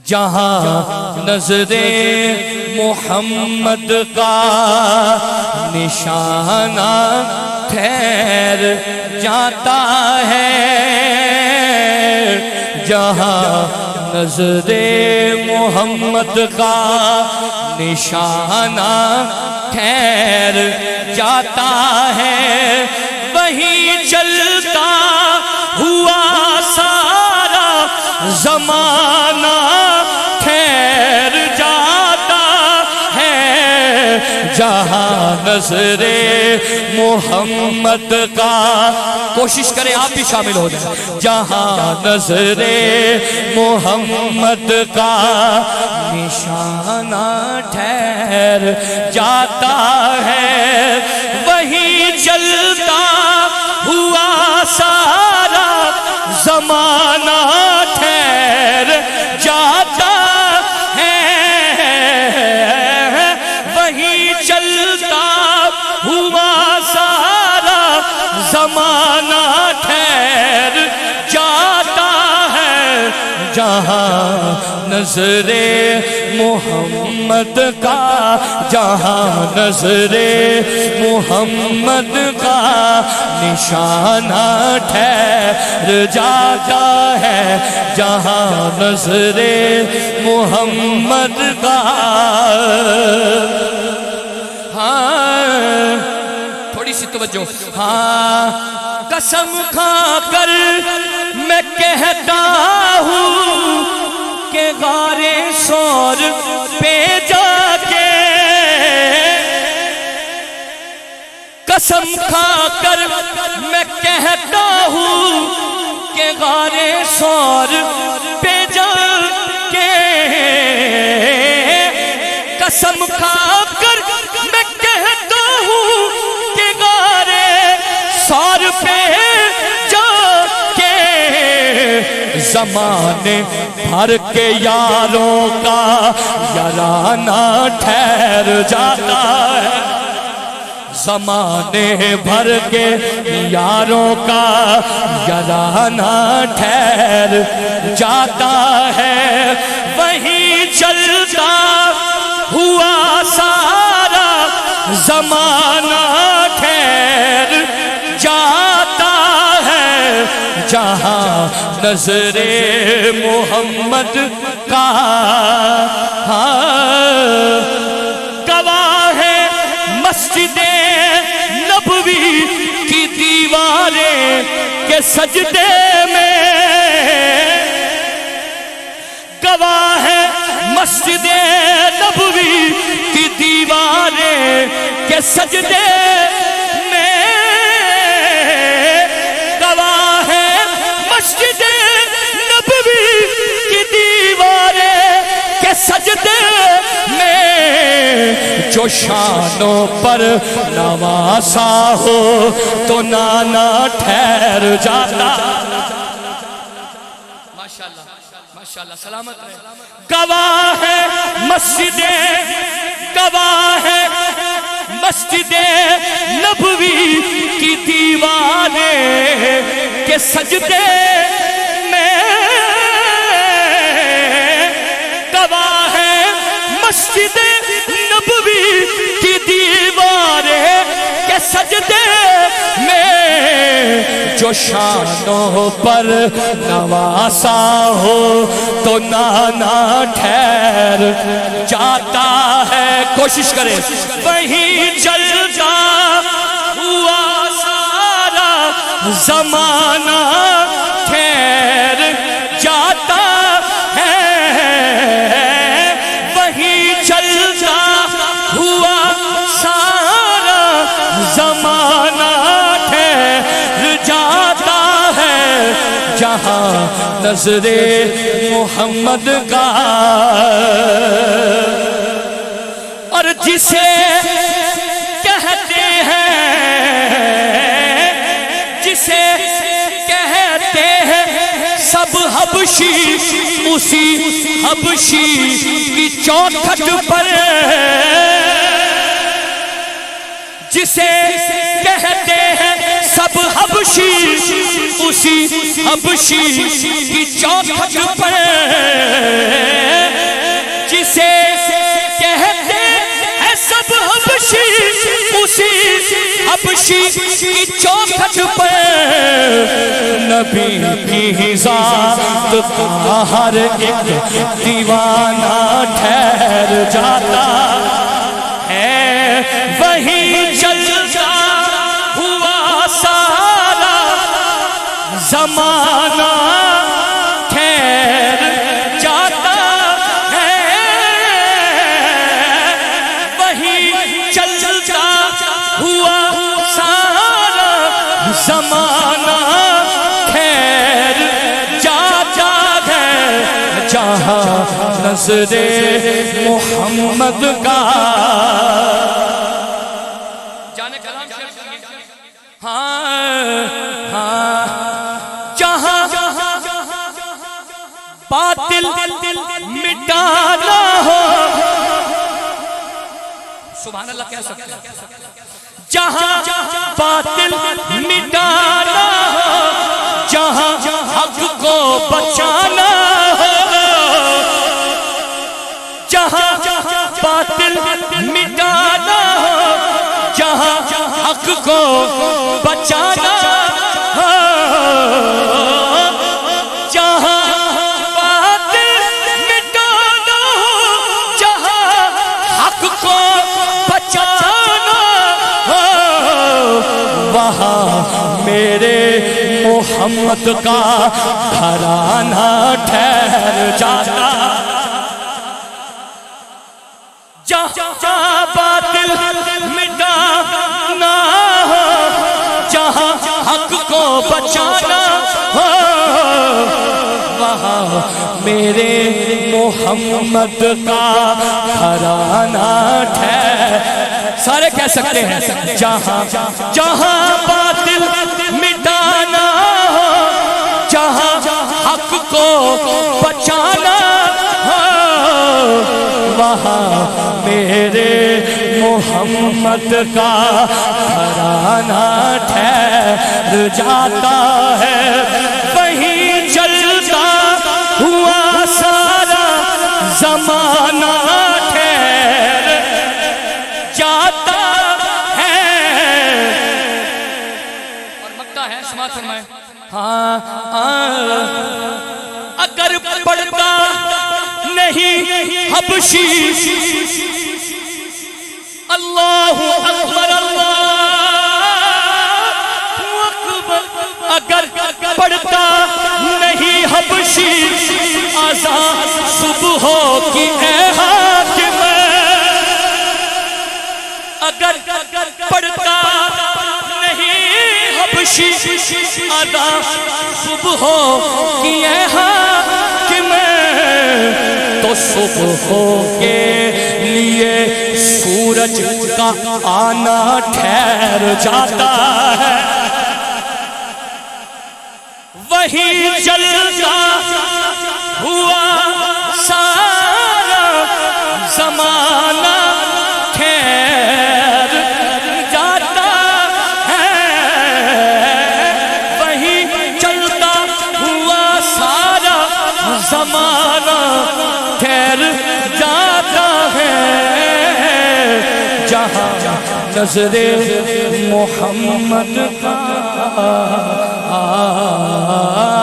جہاں نظر محمد کا نشانہ ٹھہر جاتا ہے، جہاں نظر محمد کا نشانہ ٹھہر جاتا ہے، وہیں چلتا ہوا سارا زمانہ ٹھہر جاتا ہے، جہاں نظر محمد کا، کوشش کریں آپ بھی شامل ہو جائیں، جہاں نظر محمد کا نشانہ ٹھہر جاتا ہے، وہیں چلتا ہوا سارا زمانہ ٹھہر جاتا ہے، وہیں چلتا ہوا سارا زمانہ ٹھہر جاتا ہے، جہاں نظر محمد کا، جہاں نظر محمد کا نشانہ ٹھہر جاتا ہے، جہاں نظر محمد کا۔ ہاں تھوڑی سی توجہ، ہاں قسم کھا کر میں کہتا ہوں کہ غار ثور پہ جا کے، قسم کھا کر میں کہتا ہوں کہ غار ثور پہ جا کے، قسم کھا کر میں کہتا ہوں کہ غار ثور پہ جا کے، زمانے بھر کے یاروں کا یارانہ ٹھہر جاتا ہے، زمانے بھر کے یاروں کا یارانہ ٹھہر جاتا ہے، وہیں چلتا ہوا سارا زمانہ ٹھہر جاتا ہے، جہاں نظر محمد کا گواہ ہے مسجد نبوی کی دیواریں کے سجدے میں، گواہ ہے مسجد نبوی کی دیواریں کے سجدے میں، گواہ ہے مسجد نبوی کی دیواریں کے سجدے میں، جو شانوں پر نواسا ہو تو نانا ٹھہر جاتا، ماشاءاللہ سلامت رہے، گواہ ہے مسجد، گواہ ہے مسجد نبوی کی دیواریں کے سجدے میں، گواہ ہے مسجد نبوی کی دیواریں کے سجدے میں، جو شانوں پر نواسا ہو تو نانا ٹھہر جاتا ہے، کوشش کریں، وہیں چلتا ہوا سارا زمانہ ٹھہر جاتا ہے، وہیں چلتا ہوا سارا زمانہ ٹھہر جاتا ہے، جہاں نظر محمد کا، اور جسے کہتے ہیں، جسے کہتے ہیں سب حبشی، اسی حبشی کی چوکھٹ پر، جسے کہتے ہیں سب حبشی، اسی حبشی کی چوکھٹ پر اسی حبشی کی چوکھٹ پہ نبی کی ذات کا ہر ایک دیوانہ ٹھہر جاتا ہے وہیں چلتا ہوا سارا زمانہ ٹھہر جاتا ہے وہیں چلتا ہوا سارا زمانہ ٹھہر جاتا ہے جہاں نظر محمد کا جانے کلام شریف جہاں باطل مٹانا ہو سبحان اللہ کہہ سکتے ہیں جہاں باطل مٹانا ہو جہاں حق کو بچانا ہو جہاں باطل مٹانا ہو جہاں حق کو بچانا ہو جہاں باطل مٹانا ہو جہاں حق کو بچانا ہو وہاں میرے محمد کا گھرانہ ٹھہر جاتا جہاں باطل مٹانا ہو جہاں حق کو بچانا ہو وہاں میرے محمد کا گھرانہ ٹھہر سارے کہہ سکتے ہیں جہاں باطل مٹانا ہو جہاں حق کو بچانا ہو وہاں میرے محمد کا گھرانہ ٹھہر جاتا ہے وہیں چلتا ہوا سارا زمانہ ٹھہر جاتا ہے اور مکہ ہے سماعت فرمائیں اگر پڑھتا نہیں حبشی اللہ اکبر اگر پڑھتا نہیں حبشی آزان صبح کی اے حاکم اگر پڑھتا نہیں حبشی آزان صبح کی اے حاکم تو صبح کے لیے سورج کا آنا ٹھہر جاتا ہے وہیں چلتا ہوا سارا زمانہ ٹھہر جاتا ہے وہیں چلتا ہوا سارا زمانہ ٹھہر جاتا ہے جہاں نظر محمد کا ہاں